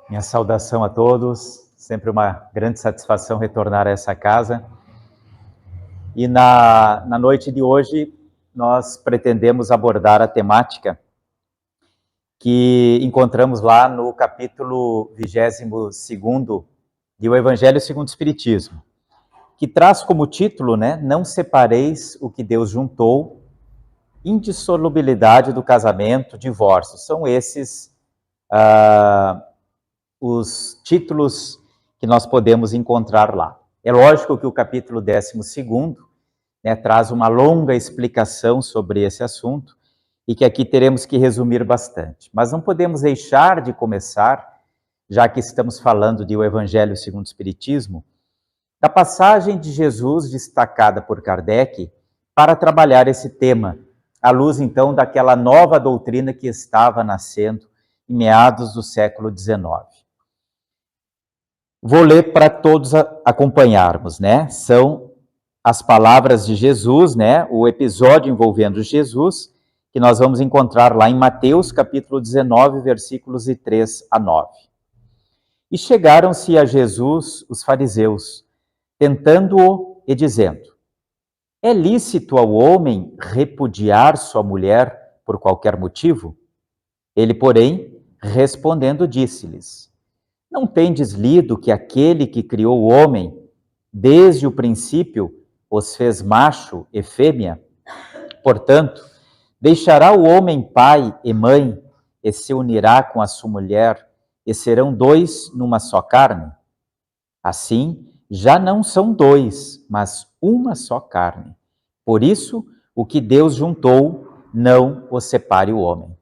Minha saudação a todos, sempre uma grande satisfação retornar a essa casa. E na noite de hoje, nós pretendemos abordar a temática que encontramos lá no capítulo 22º de O Evangelho segundo o Espiritismo, que traz como título, não separeis o que Deus juntou, indissolubilidade do casamento, divórcio. São esses os títulos que nós podemos encontrar lá. É lógico que o capítulo 12º traz uma longa explicação sobre esse assunto e que aqui teremos que resumir bastante. Mas não podemos deixar de começar, já que estamos falando de O Evangelho segundo o Espiritismo, da passagem de Jesus destacada por Kardec para trabalhar esse tema, à luz então daquela nova doutrina que estava nascendo em meados do século XIX. Vou ler para todos acompanharmos, São as palavras de Jesus, o episódio envolvendo Jesus, que nós vamos encontrar lá em Mateus, capítulo 19, versículos de 3 a 9. E chegaram-se a Jesus os fariseus, tentando-o e dizendo: é lícito ao homem repudiar sua mulher por qualquer motivo? Ele, porém, respondendo, disse-lhes: não tendes lido que aquele que criou o homem, desde o princípio, os fez macho e fêmea? Portanto, deixará o homem pai e mãe, e se unirá com a sua mulher, e serão dois numa só carne? Assim, já não são dois, mas uma só carne. Por isso, o que Deus juntou, não o separe o homem.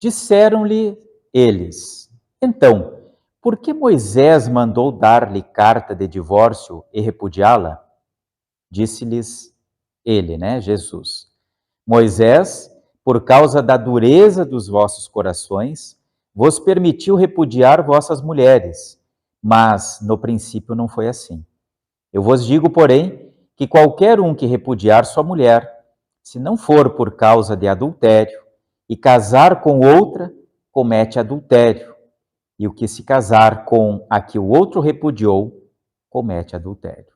Disseram-lhe eles: então, por que Moisés mandou dar-lhe carta de divórcio e repudiá-la? Disse-lhes ele, Jesus: Moisés, por causa da dureza dos vossos corações, vos permitiu repudiar vossas mulheres, mas no princípio não foi assim. Eu vos digo, porém, que qualquer um que repudiar sua mulher, se não for por causa de adultério, e casar com outra, comete adultério. E o que se casar com a que o outro repudiou, comete adultério.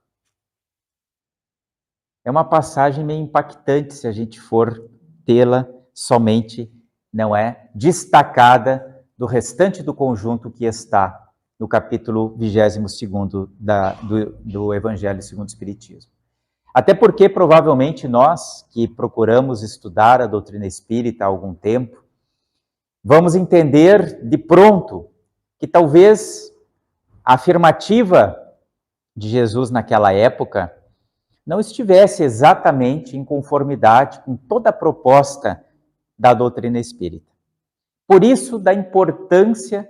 É uma passagem meio impactante se a gente for tê-la somente, destacada do restante do conjunto que está no capítulo 22º do Evangelho segundo o Espiritismo. Até porque, provavelmente, nós que procuramos estudar a doutrina espírita há algum tempo, vamos entender de pronto que talvez a afirmativa de Jesus naquela época não estivesse exatamente em conformidade com toda a proposta da doutrina espírita. Por isso, da importância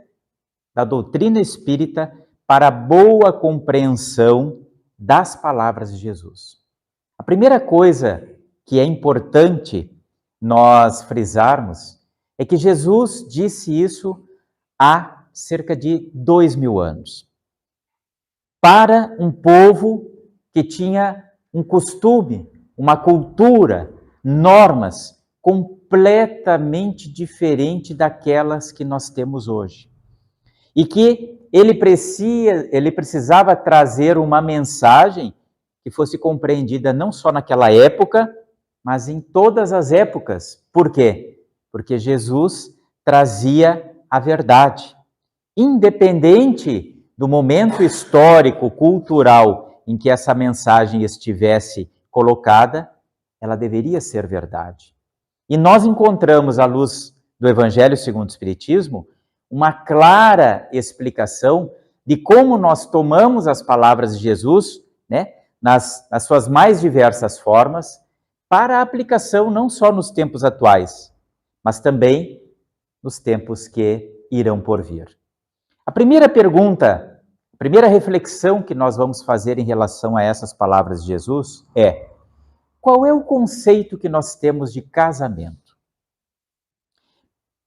da doutrina espírita para a boa compreensão das palavras de Jesus. A primeira coisa que é importante nós frisarmos é que Jesus disse isso há cerca de 2000 anos. Para um povo que tinha um costume, uma cultura, normas completamente diferente daquelas que nós temos hoje. E que ele precisava trazer uma mensagem que fosse compreendida não só naquela época, mas em todas as épocas. Por quê? Porque Jesus trazia a verdade. Independente do momento histórico, cultural em que essa mensagem estivesse colocada, ela deveria ser verdade. E nós encontramos, à luz do Evangelho segundo o Espiritismo, uma clara explicação de como nós tomamos as palavras de Jesus, nas suas mais diversas formas, para a aplicação não só nos tempos atuais, mas também nos tempos que irão por vir. A primeira pergunta, a primeira reflexão que nós vamos fazer em relação a essas palavras de Jesus é: qual é o conceito que nós temos de casamento?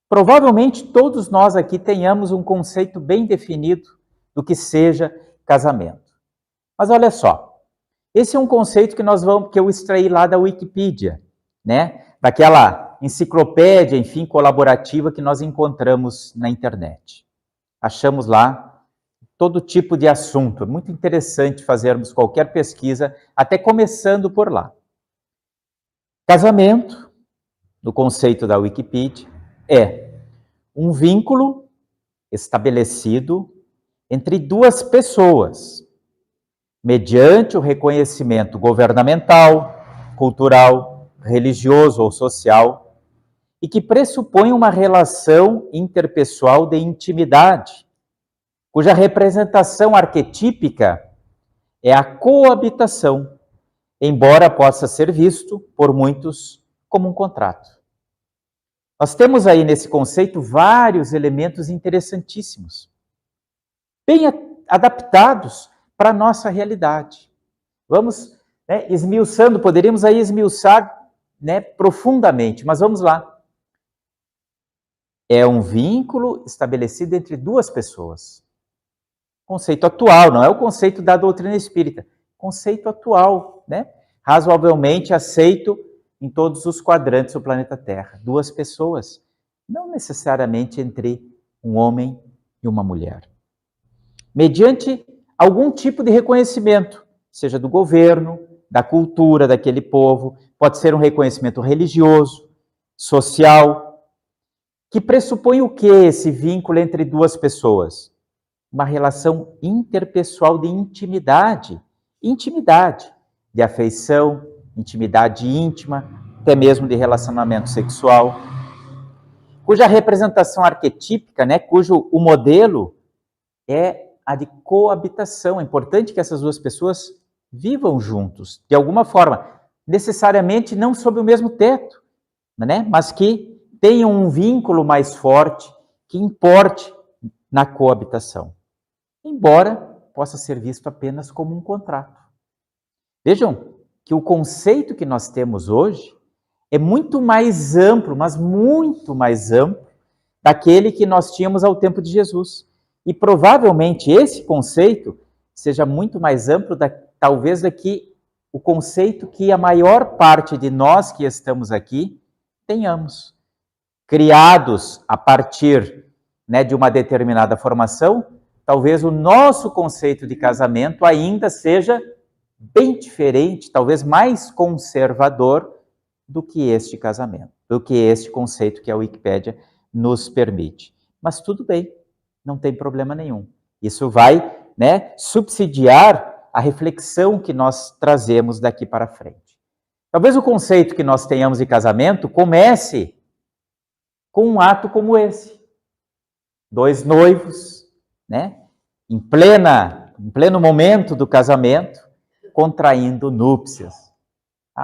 Provavelmente todos nós aqui tenhamos um conceito bem definido do que seja casamento. Mas olha só, esse é um conceito que eu extraí lá da Wikipedia, daquela enciclopédia, enfim, colaborativa que nós encontramos na internet. achamos lá todo tipo de assunto. É muito interessante fazermos qualquer pesquisa, até começando por lá. Casamento, no conceito da Wikipedia, é um vínculo estabelecido entre duas pessoas, mediante o reconhecimento governamental, cultural, religioso ou social, e que pressupõe uma relação interpessoal de intimidade, cuja representação arquetípica é a coabitação, embora possa ser visto por muitos como um contrato. Nós temos aí nesse conceito vários elementos interessantíssimos, bem adaptados para a nossa realidade. Vamos esmiuçando, poderíamos aí esmiuçar profundamente, mas vamos lá. É um vínculo estabelecido entre duas pessoas. Conceito atual, não é o conceito da doutrina espírita. Conceito atual, razoavelmente aceito em todos os quadrantes do planeta Terra. Duas pessoas, não necessariamente entre um homem e uma mulher. Mediante algum tipo de reconhecimento, seja do governo, da cultura daquele povo, pode ser um reconhecimento religioso, social, que pressupõe o que esse vínculo entre duas pessoas? Uma relação interpessoal de intimidade, de afeição, intimidade íntima, até mesmo de relacionamento sexual, cuja representação arquetípica, cujo o modelo é a de coabitação. É importante que essas duas pessoas vivam juntos, de alguma forma, necessariamente não sob o mesmo teto, mas que tenham um vínculo mais forte, que importe na coabitação, embora possa ser visto apenas como um contrato. Vejam que o conceito que nós temos hoje é muito mais amplo, mas muito mais amplo, daquele que nós tínhamos ao tempo de Jesus. E provavelmente esse conceito seja muito mais amplo, talvez, daqui o conceito que a maior parte de nós que estamos aqui tenhamos. Criados a partir de uma determinada formação, talvez o nosso conceito de casamento ainda seja bem diferente, talvez mais conservador do que este casamento, do que este conceito que a Wikipédia nos permite. Mas tudo bem, não tem problema nenhum. Isso vai subsidiar a reflexão que nós trazemos daqui para frente. Talvez o conceito que nós tenhamos de casamento comece com um ato como esse. Dois noivos, em pleno momento do casamento, contraindo núpcias.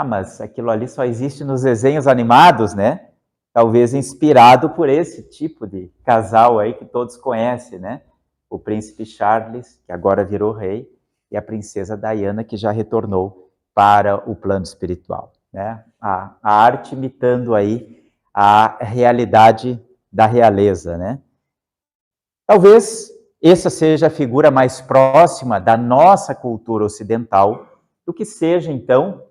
Mas aquilo ali só existe nos desenhos animados, Talvez inspirado por esse tipo de casal aí que todos conhecem, O príncipe Charles, que agora virou rei, e a princesa Diana, que já retornou para o plano espiritual, A arte imitando aí a realidade da realeza, Talvez essa seja a figura mais próxima da nossa cultura ocidental, do que seja, então,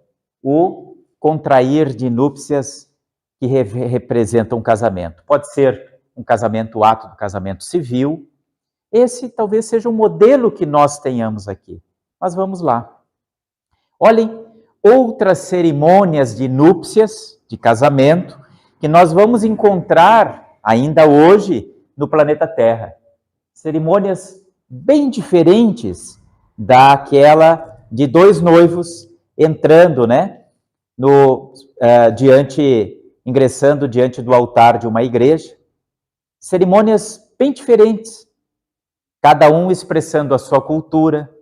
o contrair de núpcias que representa um casamento. Pode ser um casamento, o ato do casamento civil. Esse talvez seja o modelo que nós tenhamos aqui. Mas vamos lá. Olhem outras cerimônias de núpcias, de casamento, que nós vamos encontrar ainda hoje no planeta Terra. Cerimônias bem diferentes daquela de dois noivos entrando, ingressando diante do altar de uma igreja. Cerimônias bem diferentes, cada um expressando a sua cultura,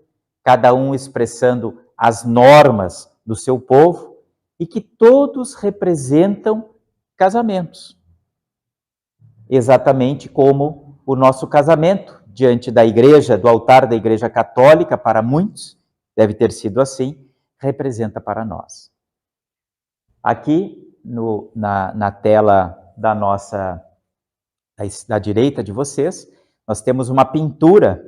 cada um expressando as normas do seu povo, e que todos representam casamentos. Exatamente como o nosso casamento diante da igreja, do altar da Igreja Católica, para muitos, deve ter sido assim, representa para nós. Aqui, na tela da direita de vocês, nós temos uma pintura,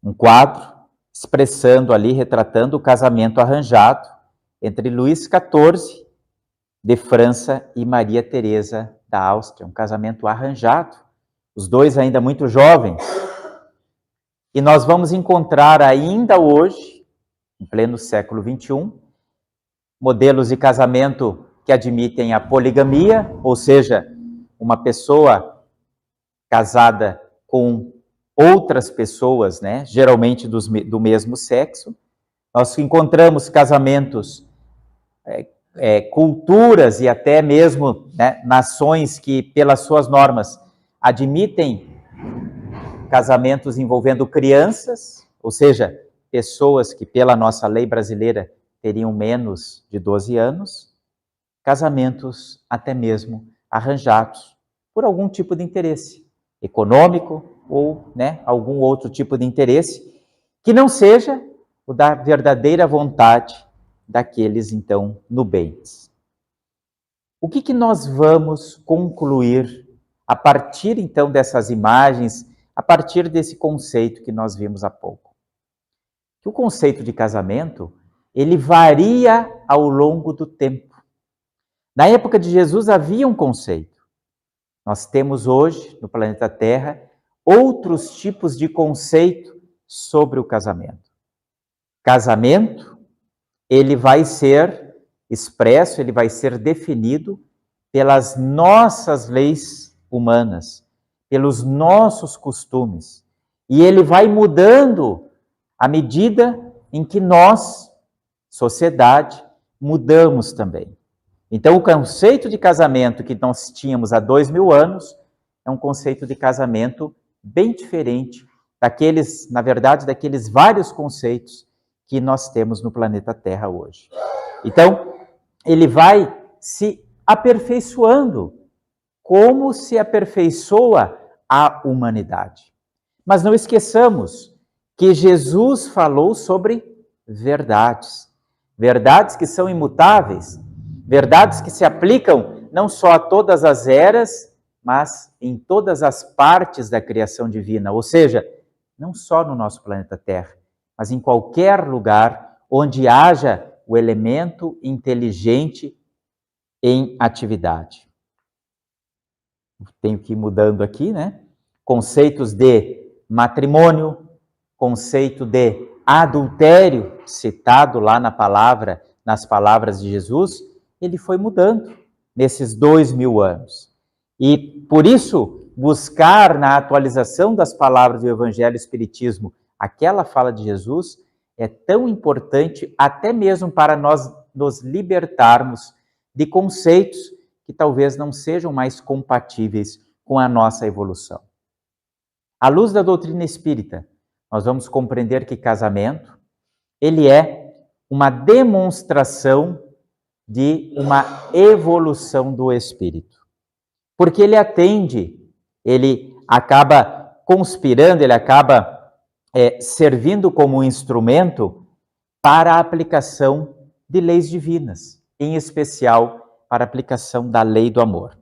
um quadro, expressando ali, retratando o casamento arranjado entre Luís XIV, de França, e Maria Teresa da Áustria. Um casamento arranjado, os dois ainda muito jovens, E nós vamos encontrar ainda hoje, em pleno século XXI, modelos de casamento que admitem a poligamia, ou seja, uma pessoa casada com outras pessoas, né, geralmente do mesmo sexo. Nós encontramos casamentos, culturas e até mesmo, né, nações que, pelas suas normas, admitem casamentos envolvendo crianças, ou seja, pessoas que, pela nossa lei brasileira, teriam menos de 12 anos, casamentos até mesmo arranjados por algum tipo de interesse econômico ou, né, algum outro tipo de interesse que não seja o da verdadeira vontade daqueles, então, nubentes. O que nós vamos concluir a partir, então, dessas imagens, a partir desse conceito que nós vimos há pouco? Que o conceito de casamento, ele varia ao longo do tempo. Na época de Jesus havia um conceito. Nós temos hoje, no planeta Terra, outros tipos de conceito sobre o casamento. Casamento, ele vai ser expresso, ele vai ser definido pelas nossas leis humanas, pelos nossos costumes. E ele vai mudando à medida em que nós, sociedade, mudamos também. Então, o conceito de casamento que nós tínhamos há 2000 anos é um conceito de casamento bem diferente daqueles, na verdade, daqueles vários conceitos que nós temos no planeta Terra hoje. Então, ele vai se aperfeiçoando, como se aperfeiçoa a humanidade. Mas não esqueçamos que Jesus falou sobre verdades. Verdades que são imutáveis, verdades que se aplicam não só a todas as eras, mas em todas as partes da criação divina, ou seja, não só no nosso planeta Terra, mas em qualquer lugar onde haja o elemento inteligente em atividade. Tenho que ir mudando aqui, né? Conceitos de matrimônio, conceito de adultério, citado lá na palavra, nas palavras de Jesus, ele foi mudando nesses 2000 anos. E, por isso, buscar na atualização das palavras do Evangelho e Espiritismo aquela fala de Jesus é tão importante até mesmo para nós nos libertarmos de conceitos que talvez não sejam mais compatíveis com a nossa evolução. À luz da doutrina espírita, nós vamos compreender que casamento, ele é uma demonstração de uma evolução do espírito. Porque ele atende, ele acaba conspirando, ele acaba servindo como um instrumento para a aplicação de leis divinas, em especial para a aplicação da lei do amor.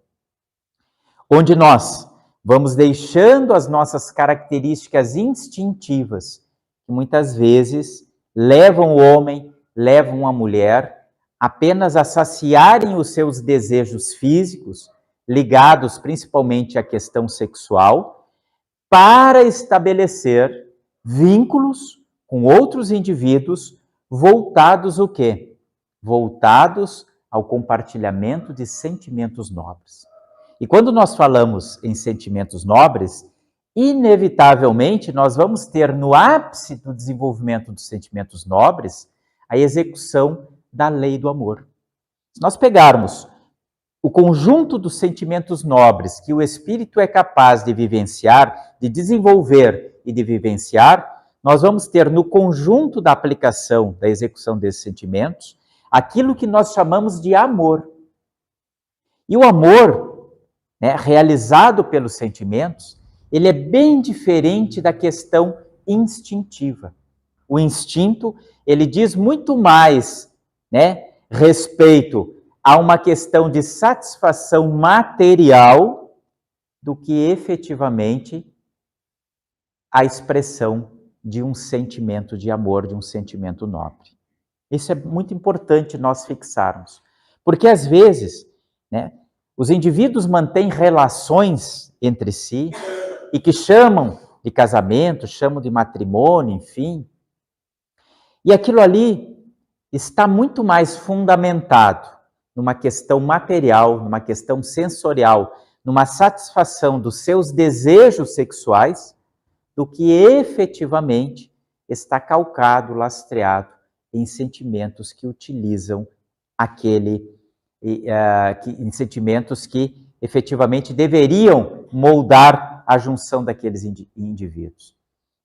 Onde nós vamos deixando as nossas características instintivas, que muitas vezes levam o homem, levam a mulher, apenas a saciarem os seus desejos físicos, ligados principalmente à questão sexual, para estabelecer vínculos com outros indivíduos voltados o quê? Voltados ao compartilhamento de sentimentos nobres. E quando nós falamos em sentimentos nobres, inevitavelmente nós vamos ter no ápice do desenvolvimento dos sentimentos nobres a execução da lei do amor. Se nós pegarmos o conjunto dos sentimentos nobres que o espírito é capaz de vivenciar, de desenvolver e de vivenciar, nós vamos ter no conjunto da aplicação, da execução desses sentimentos, aquilo que nós chamamos de amor. E o amor, né, realizado pelos sentimentos, ele é bem diferente da questão instintiva. O instinto, ele diz muito mais, né, respeito a uma questão de satisfação material do que efetivamente a expressão de um sentimento de amor, de um sentimento nobre. Isso é muito importante nós fixarmos, porque às vezes, né, os indivíduos mantêm relações entre si e que chamam de casamento, chamam de matrimônio, enfim. E aquilo ali está muito mais fundamentado numa questão material, numa questão sensorial, numa satisfação dos seus desejos sexuais, do que efetivamente está calcado, lastreado em sentimentos que utilizam em sentimentos que efetivamente deveriam moldar a junção daqueles indivíduos.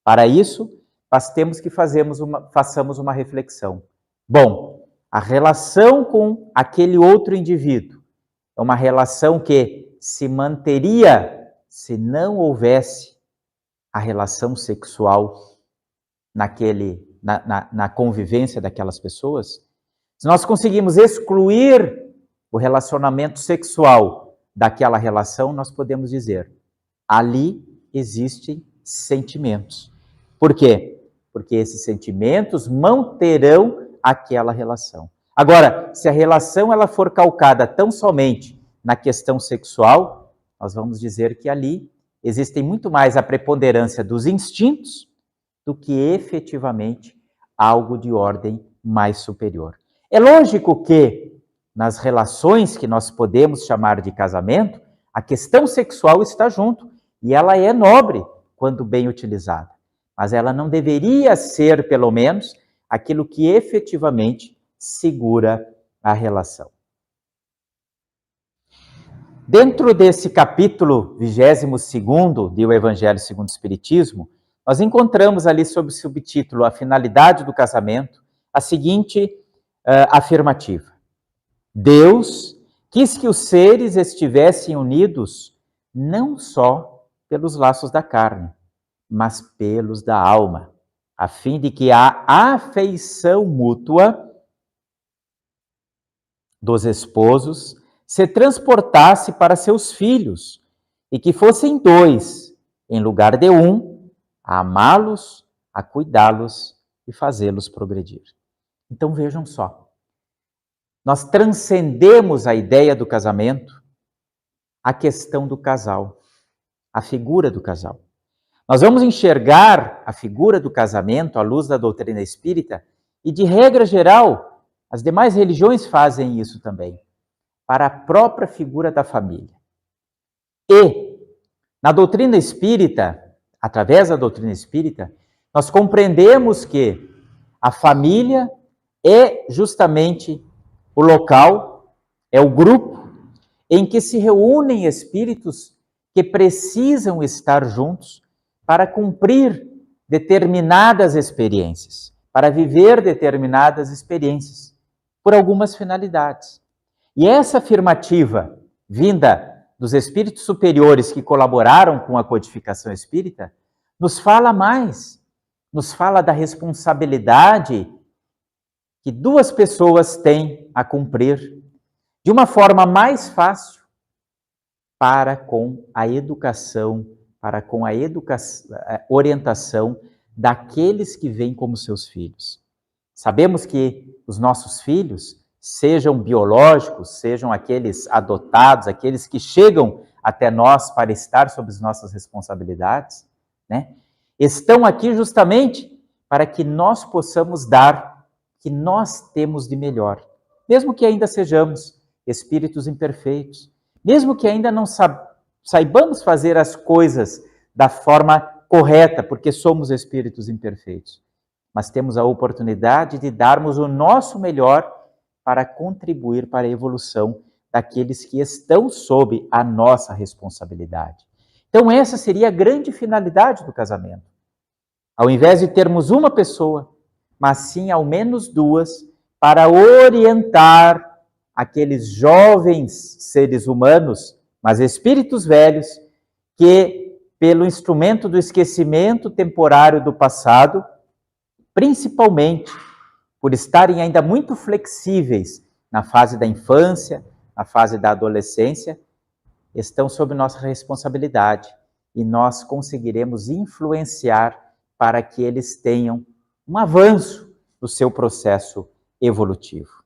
Para isso, nós temos que façamos uma reflexão. Bom, a relação com aquele outro indivíduo é uma relação que se manteria se não houvesse a relação sexual na convivência daquelas pessoas. Se nós conseguimos excluir o relacionamento sexual daquela relação, nós podemos dizer, ali existem sentimentos. Por quê? Porque esses sentimentos manterão aquela relação. Agora, se a relação ela for calcada tão somente na questão sexual, nós vamos dizer que ali existem muito mais a preponderância dos instintos do que efetivamente algo de ordem mais superior. É lógico que nas relações que nós podemos chamar de casamento, a questão sexual está junto e ela é nobre quando bem utilizada, mas ela não deveria ser, pelo menos, aquilo que efetivamente segura a relação. Dentro desse capítulo 22º de O Evangelho segundo o Espiritismo, nós encontramos ali sob o subtítulo A Finalidade do Casamento, a seguinte afirmativa. Deus quis que os seres estivessem unidos não só pelos laços da carne, mas pelos da alma, a fim de que a afeição mútua dos esposos se transportasse para seus filhos e que fossem dois, em lugar de um, a amá-los, a cuidá-los e fazê-los progredir. Então vejam só, nós transcendemos a ideia do casamento, a questão do casal, a figura do casal. Nós vamos enxergar a figura do casamento à luz da doutrina espírita e, de regra geral, as demais religiões fazem isso também, para a própria figura da família. E, na doutrina espírita, através da doutrina espírita, nós compreendemos que a família é justamente o local, é o grupo em que se reúnem espíritos que precisam estar juntos para cumprir determinadas experiências, para viver determinadas experiências, por algumas finalidades. E essa afirmativa, vinda dos espíritos superiores que colaboraram com a codificação espírita, nos fala mais, nos fala da responsabilidade que duas pessoas têm a cumprir de uma forma mais fácil para com a educação, para com a orientação daqueles que vêm como seus filhos. Sabemos que os nossos filhos, sejam biológicos, sejam aqueles adotados, aqueles que chegam até nós para estar sob as nossas responsabilidades, né? Estão aqui justamente para que nós possamos dar o que nós temos de melhor, mesmo que ainda sejamos espíritos imperfeitos, mesmo que ainda não saibamos fazer as coisas da forma correta, porque somos espíritos imperfeitos, mas temos a oportunidade de darmos o nosso melhor para contribuir para a evolução daqueles que estão sob a nossa responsabilidade. Então essa seria a grande finalidade do casamento. Ao invés de termos uma pessoa, mas sim ao menos duas, para orientar aqueles jovens seres humanos, mas espíritos velhos, que pelo instrumento do esquecimento temporário do passado, principalmente por estarem ainda muito flexíveis na fase da infância, na fase da adolescência, estão sob nossa responsabilidade e nós conseguiremos influenciar para que eles tenham um avanço no seu processo evolutivo.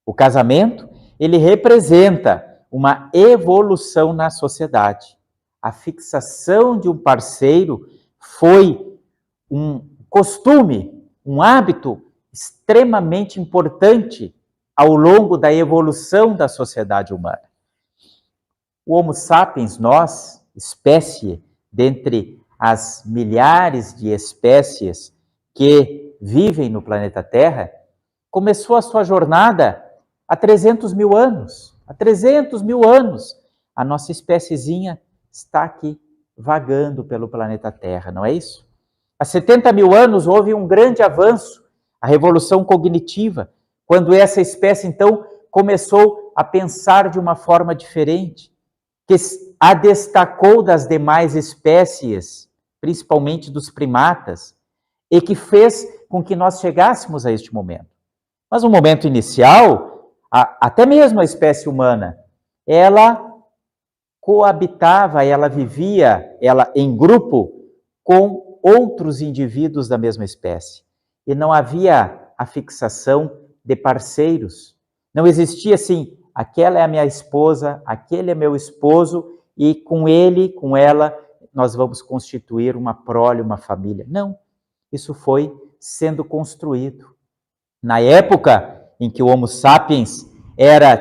O casamento, ele representa uma evolução na sociedade. A fixação de um parceiro foi um costume, um hábito extremamente importante ao longo da evolução da sociedade humana. O Homo sapiens, nós, espécie, dentre as milhares de espécies que vivem no planeta Terra, começou a sua jornada há 300 mil anos. Há 300 mil anos, a nossa espéciezinha está aqui, vagando pelo planeta Terra, não é isso? Há 70 mil anos houve um grande avanço, a revolução cognitiva, quando essa espécie, então, começou a pensar de uma forma diferente, que a destacou das demais espécies, principalmente dos primatas, e que fez com que nós chegássemos a este momento. Mas no momento inicial, até mesmo a espécie humana, ela coabitava, ela vivia, ela em grupo com outros indivíduos da mesma espécie. E não havia a fixação de parceiros. Não existia assim, aquela é a minha esposa, aquele é meu esposo, e com ele, com ela, nós vamos constituir uma prole, uma família. Não, isso foi sendo construído. Na época em que o Homo sapiens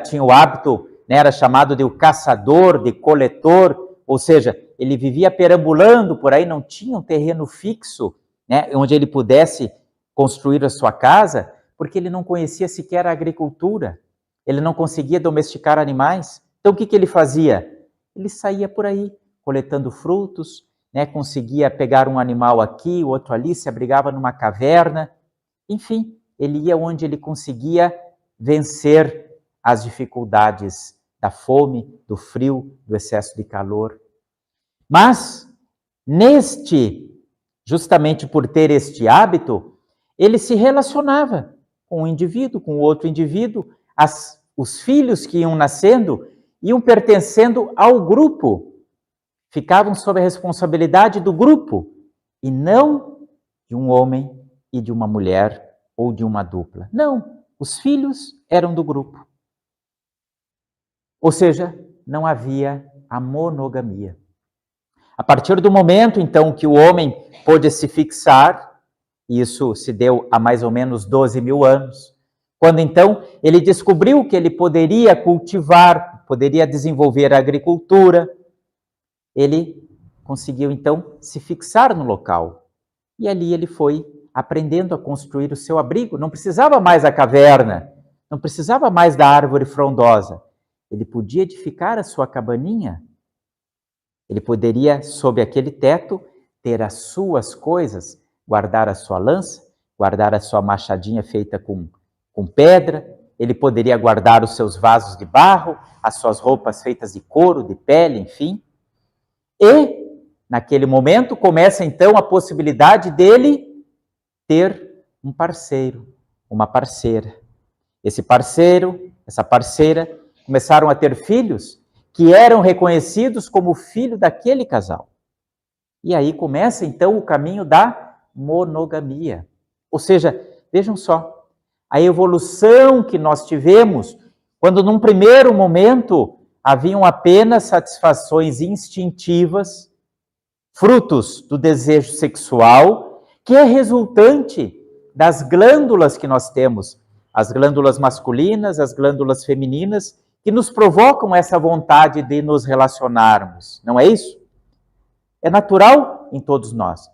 tinha o hábito, era chamado de o caçador, de coletor, ou seja, ele vivia perambulando por aí, não tinha um terreno fixo, onde ele pudesse construir a sua casa, porque ele não conhecia sequer a agricultura, ele não conseguia domesticar animais. Então o que ele fazia? Ele saía por aí, coletando frutos, conseguia pegar um animal aqui, outro ali, se abrigava numa caverna, enfim, ele ia onde ele conseguia vencer as dificuldades da fome, do frio, do excesso de calor. Mas, justamente por ter este hábito, ele se relacionava com um indivíduo, com outro indivíduo, os filhos que iam nascendo iam pertencendo ao grupo, ficavam sob a responsabilidade do grupo, e não de um homem e de uma mulher ou de uma dupla. Não, os filhos eram do grupo. Ou seja, não havia a monogamia. A partir do momento, então, que o homem pôde se fixar, isso se deu há mais ou menos 12 mil anos, quando então ele descobriu que ele poderia cultivar, poderia desenvolver a agricultura, ele conseguiu então se fixar no local. E ali ele foi aprendendo a construir o seu abrigo, não precisava mais da caverna, não precisava mais da árvore frondosa. Ele podia edificar a sua cabaninha, ele poderia, sob aquele teto, ter as suas coisas, guardar a sua lança, guardar a sua machadinha feita com pedra, ele poderia guardar os seus vasos de barro, as suas roupas feitas de couro, de pele, enfim. E, naquele momento, começa então a possibilidade dele ter um parceiro, uma parceira. Esse parceiro, essa parceira, começaram a ter filhos que eram reconhecidos como filho daquele casal. E aí começa então o caminho da monogamia. Ou seja, vejam só, a evolução que nós tivemos, quando num primeiro momento haviam apenas satisfações instintivas, frutos do desejo sexual, que é resultante das glândulas que nós temos, as glândulas masculinas, as glândulas femininas, que nos provocam essa vontade de nos relacionarmos, não é isso? É natural em todos nós,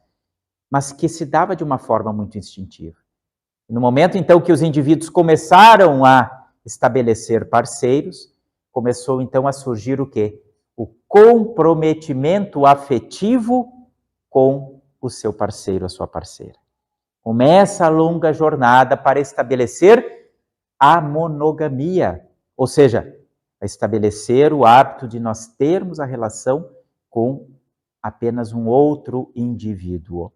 mas que se dava de uma forma muito instintiva. No momento, então, que os indivíduos começaram a estabelecer parceiros, começou, então, a surgir o quê? O comprometimento afetivo com o seu parceiro, a sua parceira. Começa a longa jornada para estabelecer a monogamia, ou seja, a estabelecer o hábito de nós termos a relação com apenas um outro indivíduo.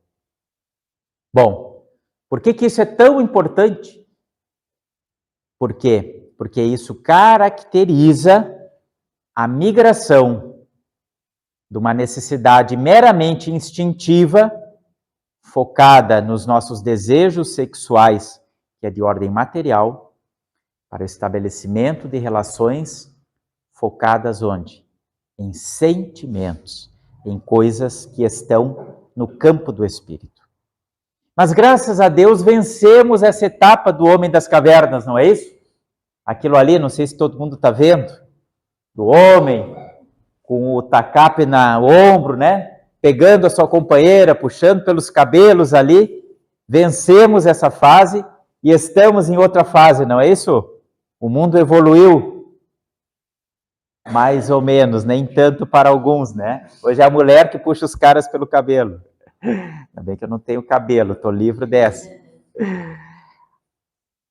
Bom, por que isso é tão importante? Por quê? Porque isso caracteriza a migração de uma necessidade meramente instintiva, focada nos nossos desejos sexuais, que é de ordem material, para o estabelecimento de relações focadas onde? Em sentimentos, em coisas que estão no campo do espírito. Mas graças a Deus vencemos essa etapa do homem das cavernas, não é isso? Aquilo ali, não sei se todo mundo está vendo, do homem com o tacape no ombro, né? Pegando a sua companheira, puxando pelos cabelos ali. Vencemos essa fase e estamos em outra fase, não é isso? O mundo evoluiu, mais ou menos, nem tanto para alguns, né? Hoje é a mulher que puxa os caras pelo cabelo. Ainda bem que eu não tenho cabelo, estou livre dessa.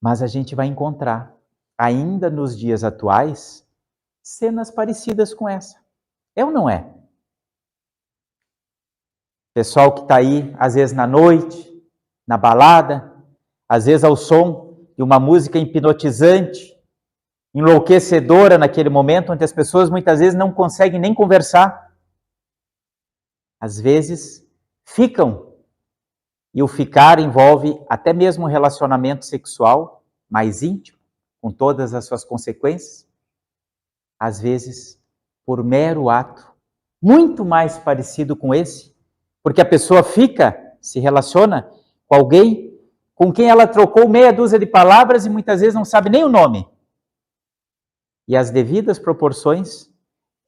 Mas a gente vai encontrar, ainda nos dias atuais, cenas parecidas com essa. É ou não é? Pessoal que está aí, às vezes na noite, na balada, às vezes ao som de uma música hipnotizante, enlouquecedora naquele momento, onde as pessoas muitas vezes não conseguem nem conversar. Às vezes ficam, e o ficar envolve até mesmo um relacionamento sexual mais íntimo, com todas as suas consequências. Às vezes, por mero ato, muito mais parecido com esse, porque a pessoa fica, se relaciona com alguém com quem ela trocou meia dúzia de palavras e muitas vezes não sabe nem o nome. E as devidas proporções,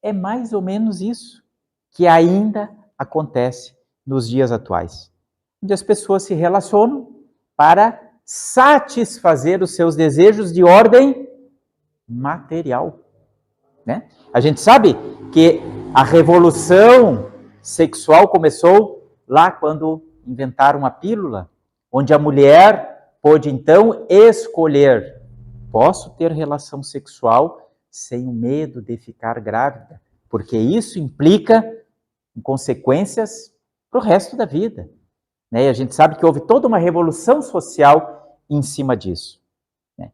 é mais ou menos isso que ainda acontece nos dias atuais, onde as pessoas se relacionam para satisfazer os seus desejos de ordem material, né? A gente sabe que a revolução sexual começou lá quando inventaram a pílula, onde a mulher pôde então escolher: posso ter relação sexual sem o medo de ficar grávida, porque isso implica consequências para o resto da vida, né? E a gente sabe que houve toda uma revolução social em cima disso, né?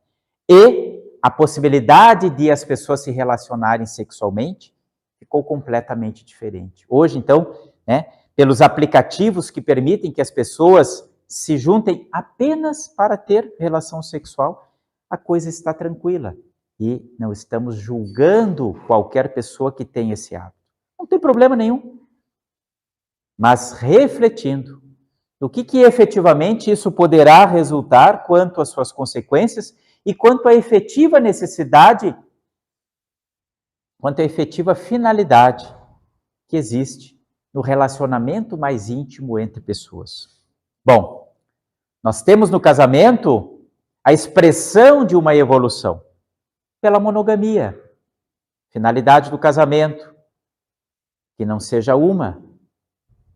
E a possibilidade de as pessoas se relacionarem sexualmente ficou completamente diferente. Hoje, então, né, pelos aplicativos que permitem que as pessoas se juntem apenas para ter relação sexual, a coisa está tranquila. E não estamos julgando qualquer pessoa que tem esse hábito. Não tem problema nenhum. Mas refletindo do que efetivamente isso poderá resultar quanto às suas consequências e quanto à efetiva necessidade, quanto à efetiva finalidade que existe no relacionamento mais íntimo entre pessoas. Bom, nós temos no casamento a expressão de uma evolução pela monogamia. Finalidade do casamento, que não seja uma,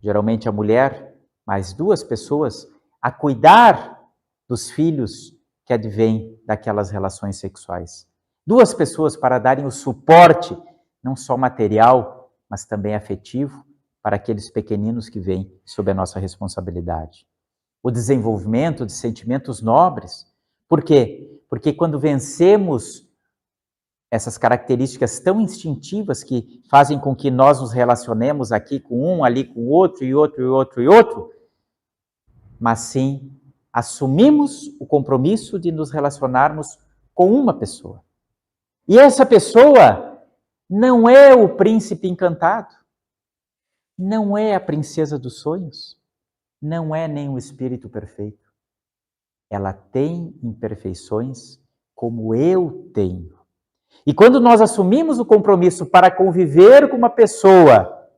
geralmente a mulher, mais duas pessoas, a cuidar dos filhos que advêm daquelas relações sexuais. Duas pessoas para darem o suporte, não só material, mas também afetivo, para aqueles pequeninos que vêm sob a nossa responsabilidade. O desenvolvimento de sentimentos nobres. Por quê? Porque quando vencemos essas características tão instintivas que fazem com que nós nos relacionemos aqui com um, ali com outro, e outro, e outro, e outro, mas sim assumimos o compromisso de nos relacionarmos com uma pessoa. E essa pessoa não é o príncipe encantado, não é a princesa dos sonhos, não é nem o espírito perfeito. Ela tem imperfeições como eu tenho. E quando nós assumimos o compromisso para conviver com uma pessoa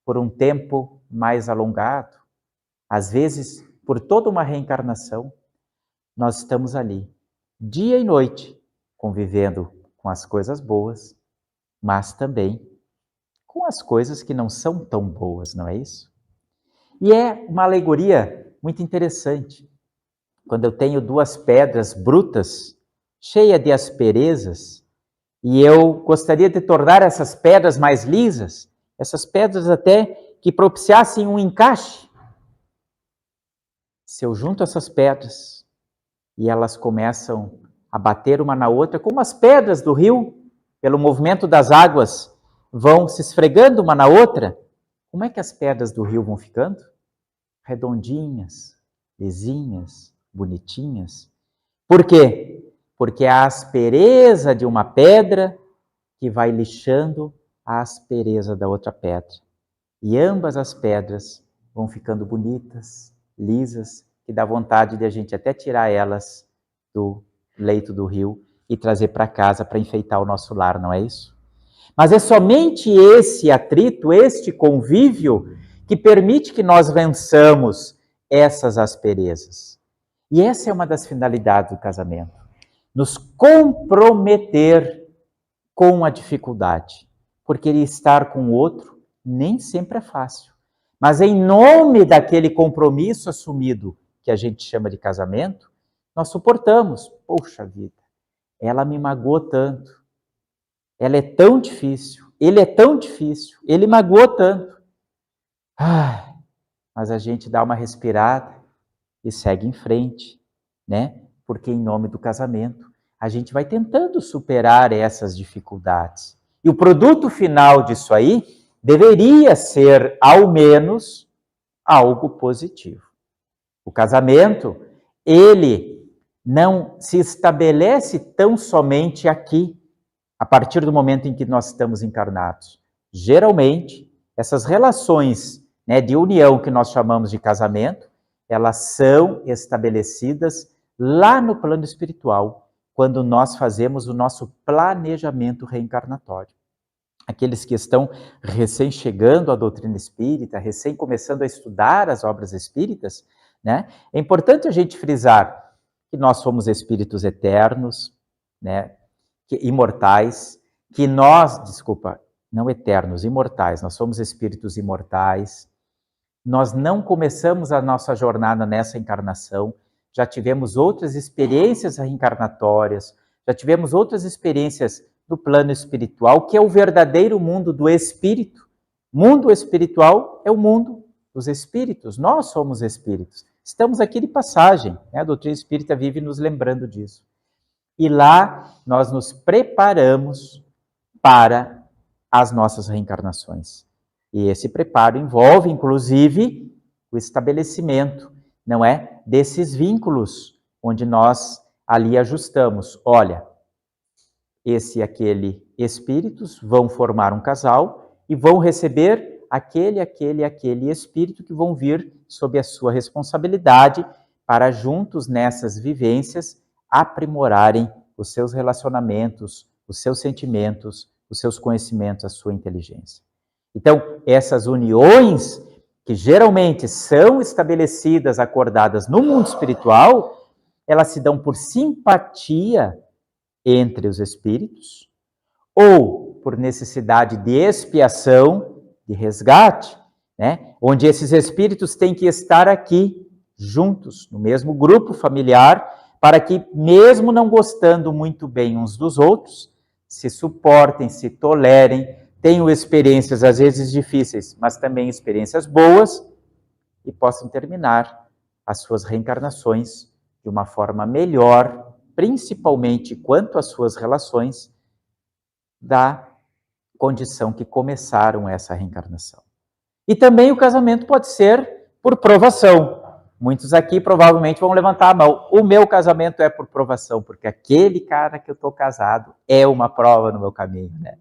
por um tempo mais alongado, às vezes por toda uma reencarnação, nós estamos ali, dia e noite, convivendo com as coisas boas, mas também com as coisas que não são tão boas, não é isso? E é uma alegoria muito interessante. Quando eu tenho duas pedras brutas, cheias de asperezas, e eu gostaria de tornar essas pedras mais lisas, essas pedras até que propiciassem um encaixe. Se eu junto essas pedras e elas começam a bater uma na outra, como as pedras do rio, pelo movimento das águas, vão se esfregando uma na outra, como é que as pedras do rio vão ficando? Redondinhas, lisinhas, bonitinhas. Por quê? Porque é a aspereza de uma pedra que vai lixando a aspereza da outra pedra. E ambas as pedras vão ficando bonitas, lisas, que dá vontade de a gente até tirar elas do leito do rio e trazer para casa para enfeitar o nosso lar, não é isso? Mas é somente esse atrito, este convívio, que permite que nós vençamos essas asperezas. E essa é uma das finalidades do casamento. Nos comprometer com a dificuldade. Porque estar com o outro nem sempre é fácil. Mas em nome daquele compromisso assumido, que a gente chama de casamento, nós suportamos. Poxa vida, ela me magoou tanto. Ela é tão difícil. Ele é tão difícil. Ele magoou tanto. Mas a gente dá uma respirada e segue em frente, né? Porque em nome do casamento, a gente vai tentando superar essas dificuldades. E o produto final disso aí deveria ser, ao menos, algo positivo. O casamento, ele não se estabelece tão somente aqui, a partir do momento em que nós estamos encarnados. Geralmente, essas relações, né, de união que nós chamamos de casamento, elas são estabelecidas lá no plano espiritual, quando nós fazemos o nosso planejamento reencarnatório. Aqueles que estão recém chegando à doutrina espírita, recém começando a estudar as obras espíritas, né, é importante a gente frisar que nós somos espíritos eternos, né, imortais, que nós, não eternos, imortais, nós somos espíritos imortais. Nós não começamos a nossa jornada nessa encarnação, já tivemos outras experiências reencarnatórias, já tivemos outras experiências do plano espiritual, que é o verdadeiro mundo do espírito. Mundo espiritual é o mundo dos espíritos, nós somos espíritos. Estamos aqui de passagem, né? A doutrina espírita vive nos lembrando disso. E lá nós nos preparamos para as nossas reencarnações. E esse preparo envolve, inclusive, o estabelecimento, não é? Desses vínculos, onde nós ali ajustamos. Olha, esse e aquele espíritos vão formar um casal e vão receber aquele espírito que vão vir sob a sua responsabilidade para juntos nessas vivências aprimorarem os seus relacionamentos, os seus sentimentos, os seus conhecimentos, a sua inteligência. Então, essas uniões, que geralmente são estabelecidas, acordadas no mundo espiritual, elas se dão por simpatia entre os espíritos, ou por necessidade de expiação, de resgate, né? Onde esses espíritos têm que estar aqui, juntos, no mesmo grupo familiar, para que, mesmo não gostando muito bem uns dos outros, se suportem, se tolerem, tenham experiências às vezes difíceis, mas também experiências boas, e possam terminar as suas reencarnações de uma forma melhor, principalmente quanto às suas relações, da condição que começaram essa reencarnação. E também o casamento pode ser por provação. Muitos aqui provavelmente vão levantar a mão. O meu casamento é por provação, porque aquele cara que eu estou casado é uma prova no meu caminho, né?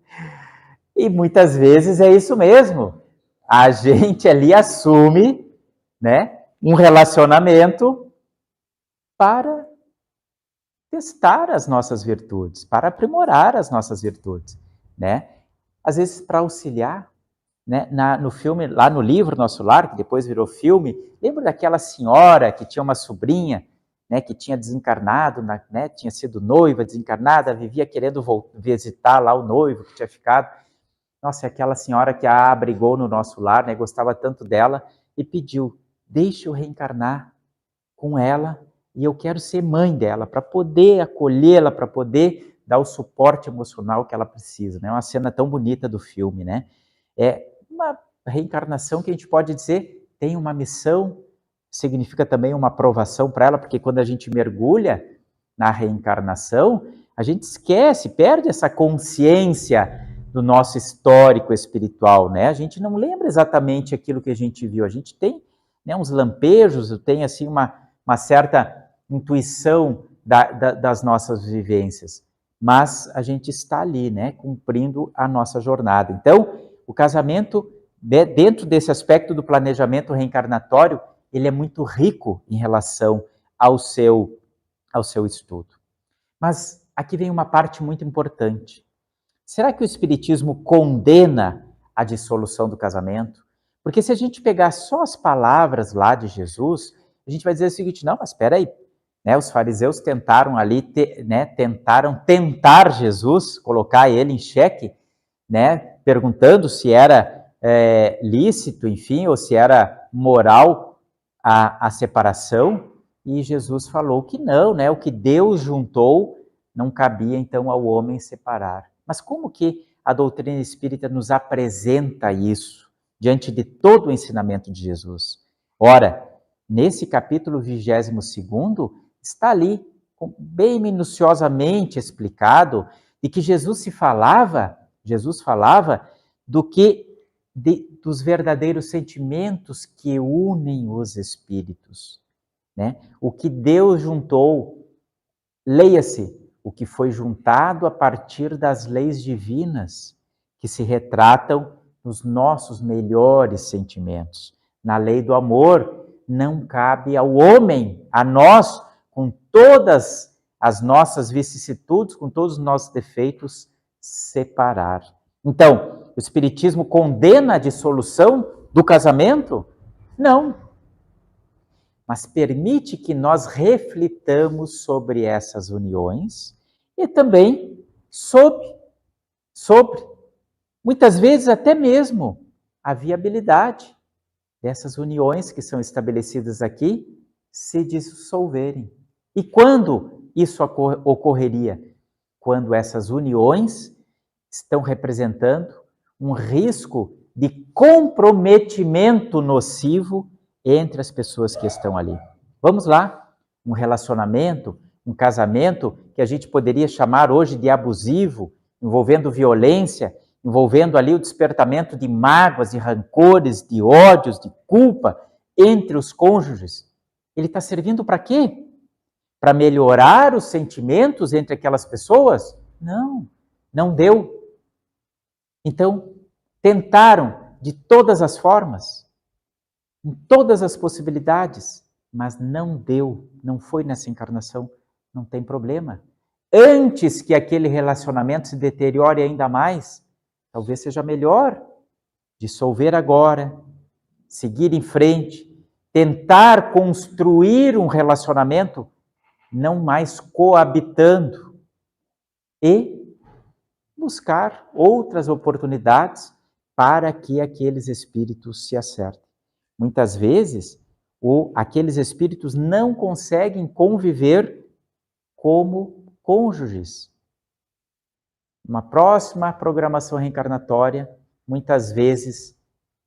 E muitas vezes é isso mesmo. A gente ali assume, né, um relacionamento para testar as nossas virtudes, para aprimorar as nossas virtudes, né? Às vezes para auxiliar, né? No filme, lá no livro Nosso Lar, que depois virou filme, lembra daquela senhora que tinha uma sobrinha, né, que tinha desencarnado, né, tinha sido noiva, desencarnada, vivia querendo visitar lá o noivo que tinha ficado. Nossa, aquela senhora que a abrigou no Nosso Lar, né, gostava tanto dela, e pediu, deixa eu reencarnar com ela, e eu quero ser mãe dela, para poder acolhê-la, para poder dar o suporte emocional que ela precisa, né? Uma cena tão bonita do filme, né? É uma reencarnação que a gente pode dizer tem uma missão, significa também uma aprovação para ela, porque quando a gente mergulha na reencarnação, a gente esquece, perde essa consciência do nosso histórico espiritual, né? A gente não lembra exatamente aquilo que a gente viu, a gente tem, né, uns lampejos, tem assim uma certa intuição das nossas vivências, mas a gente está ali, né, cumprindo a nossa jornada. Então, o casamento dentro desse aspecto do planejamento reencarnatório, ele é muito rico em relação ao seu estudo. Mas aqui vem uma parte muito importante. Será que o Espiritismo condena a dissolução do casamento? Porque se a gente pegar só as palavras lá de Jesus, a gente vai dizer o seguinte: não, mas espera aí, né, os fariseus tentaram ali, tentaram tentar Jesus, colocar ele em xeque, né, perguntando se era lícito, enfim, ou se era moral a separação, e Jesus falou que não, né, o que Deus juntou não cabia então ao homem separar. Mas como que a doutrina espírita nos apresenta isso diante de todo o ensinamento de Jesus? Ora, nesse capítulo 22º, está ali bem minuciosamente explicado de que Jesus falava dos verdadeiros sentimentos que unem os espíritos, né? O que Deus juntou, leia-se, o que foi juntado a partir das leis divinas, que se retratam nos nossos melhores sentimentos. Na lei do amor, não cabe ao homem, a nós, com todas as nossas vicissitudes, com todos os nossos defeitos, separar. Então, o Espiritismo condena a dissolução do casamento? Não. Mas permite que nós reflitamos sobre essas uniões e também sobre, muitas vezes até mesmo, a viabilidade dessas uniões que são estabelecidas aqui se dissolverem. E quando isso ocorreria? Quando essas uniões estão representando um risco de comprometimento nocivo entre as pessoas que estão ali. Vamos lá, um relacionamento, um casamento que a gente poderia chamar hoje de abusivo, envolvendo violência, envolvendo ali o despertamento de mágoas, de rancores, de ódios, de culpa entre os cônjuges. Ele está servindo para quê? Para melhorar os sentimentos entre aquelas pessoas? Não, não deu. Então, tentaram de todas as formas, em todas as possibilidades, mas não deu, não foi nessa encarnação, não tem problema. Antes que aquele relacionamento se deteriore ainda mais, talvez seja melhor dissolver agora, seguir em frente, tentar construir um relacionamento não mais coabitando e buscar outras oportunidades para que aqueles espíritos se acertem. Muitas vezes, aqueles espíritos não conseguem conviver como cônjuges. Uma próxima programação reencarnatória, muitas vezes,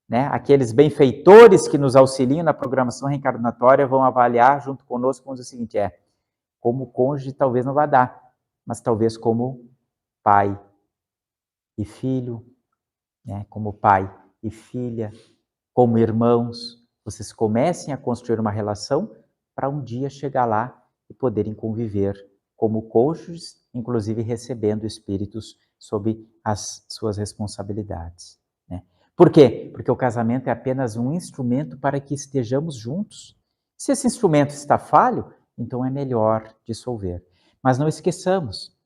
né, aqueles benfeitores que nos auxiliam na programação reencarnatória vão avaliar junto conosco, vão dizer o seguinte: como cônjuge talvez não vá dar, mas talvez como pai e filho, né, como pai e filha, como irmãos, vocês comecem a construir uma relação para um dia chegar lá e poderem conviver como cônjuges, inclusive recebendo espíritos sob as suas responsabilidades, né? Por quê? Porque o casamento é apenas um instrumento para que estejamos juntos. Se esse instrumento está falho, então é melhor dissolver. Mas não esqueçamos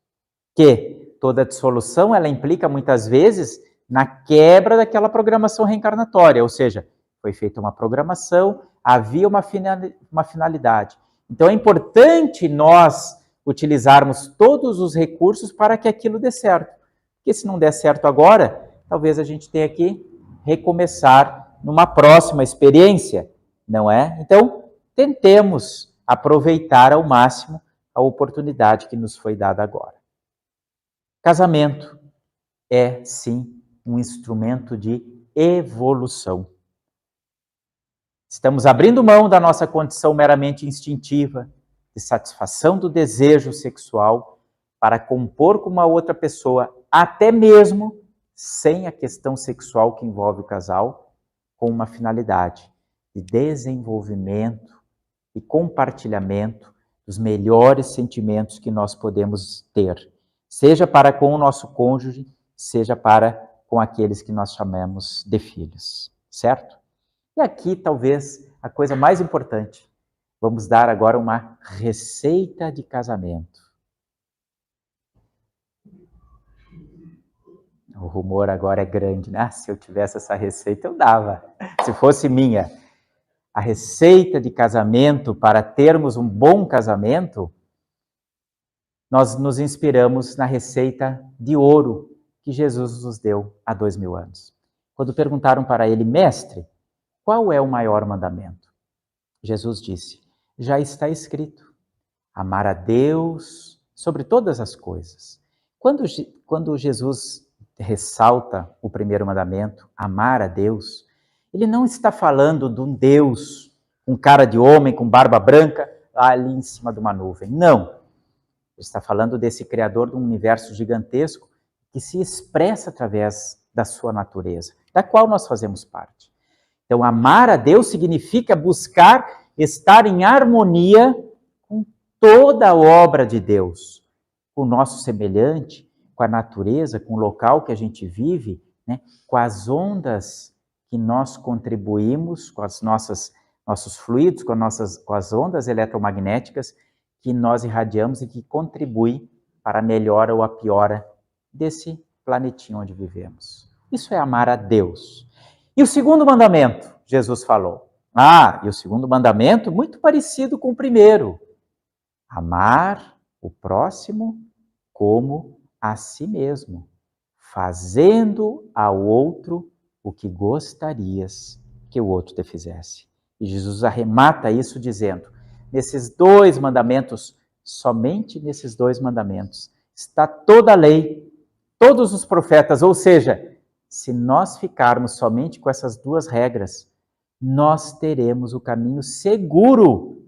que toda dissolução, ela implica muitas vezes na quebra daquela programação reencarnatória, ou seja, foi feita uma programação, havia uma finalidade. Então é importante nós utilizarmos todos os recursos para que aquilo dê certo. Porque se não der certo agora, talvez a gente tenha que recomeçar numa próxima experiência, não é? Então, tentemos aproveitar ao máximo a oportunidade que nos foi dada agora. Casamento é, sim, um instrumento de evolução. Estamos abrindo mão da nossa condição meramente instintiva, de satisfação do desejo sexual, para compor com uma outra pessoa, até mesmo sem a questão sexual que envolve o casal, com uma finalidade de desenvolvimento e compartilhamento dos melhores sentimentos que nós podemos ter, seja para com o nosso cônjuge, seja para com aqueles que nós chamamos de filhos, certo? E aqui, talvez, a coisa mais importante. Vamos dar agora uma receita de casamento. O rumor agora é grande, né? Se eu tivesse essa receita, eu dava. Se fosse minha. A receita de casamento, para termos um bom casamento, nós nos inspiramos na receita de ouro que Jesus nos deu há 2000 anos. Quando perguntaram para ele, mestre, qual é o maior mandamento? Jesus disse, já está escrito, amar a Deus sobre todas as coisas. Quando Jesus ressalta o primeiro mandamento, amar a Deus, ele não está falando de um Deus, um cara de homem com barba branca, ali em cima de uma nuvem. Não. Ele está falando desse Criador de um universo gigantesco que se expressa através da sua natureza, da qual nós fazemos parte. Então, amar a Deus significa buscar estar em harmonia com toda a obra de Deus, com o nosso semelhante, com a natureza, com o local que a gente vive, né? Com as ondas que nós contribuímos, com as nossos fluidos, com as ondas eletromagnéticas que nós irradiamos e que contribuem para a melhora ou a piora desse planetinho onde vivemos. Isso é amar a Deus. E o segundo mandamento, Jesus falou. E o segundo mandamento, muito parecido com o primeiro. Amar o próximo como a si mesmo, fazendo ao outro o que gostarias que o outro te fizesse. E Jesus arremata isso dizendo, nesses dois mandamentos, somente nesses dois mandamentos, está toda a lei, todos os profetas, ou seja, se nós ficarmos somente com essas duas regras, nós teremos o caminho seguro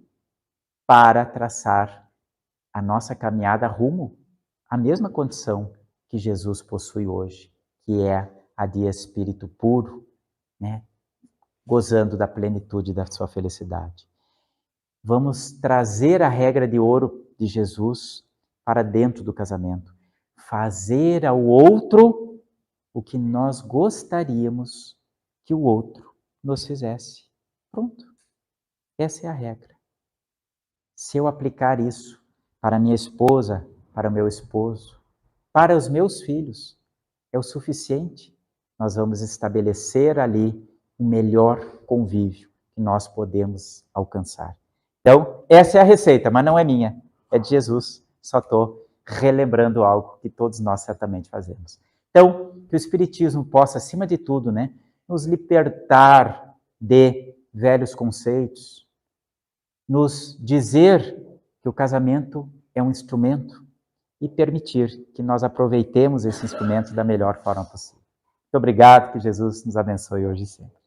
para traçar a nossa caminhada rumo à mesma condição que Jesus possui hoje, que é a de espírito puro, né? Gozando da plenitude da sua felicidade. Vamos trazer a regra de ouro de Jesus para dentro do casamento. Fazer ao outro o que nós gostaríamos que o outro nos fizesse. Pronto. Essa é a regra. Se eu aplicar isso para minha esposa, para o meu esposo, para os meus filhos, é o suficiente. Nós vamos estabelecer ali o melhor convívio que nós podemos alcançar. Então, essa é a receita, mas não é minha, é de Jesus. Só estou relembrando algo que todos nós certamente fazemos. Então, que o Espiritismo possa, acima de tudo, né, nos libertar de velhos conceitos, nos dizer que o casamento é um instrumento e permitir que nós aproveitemos esse instrumento da melhor forma possível. Muito obrigado, que Jesus nos abençoe hoje e sempre.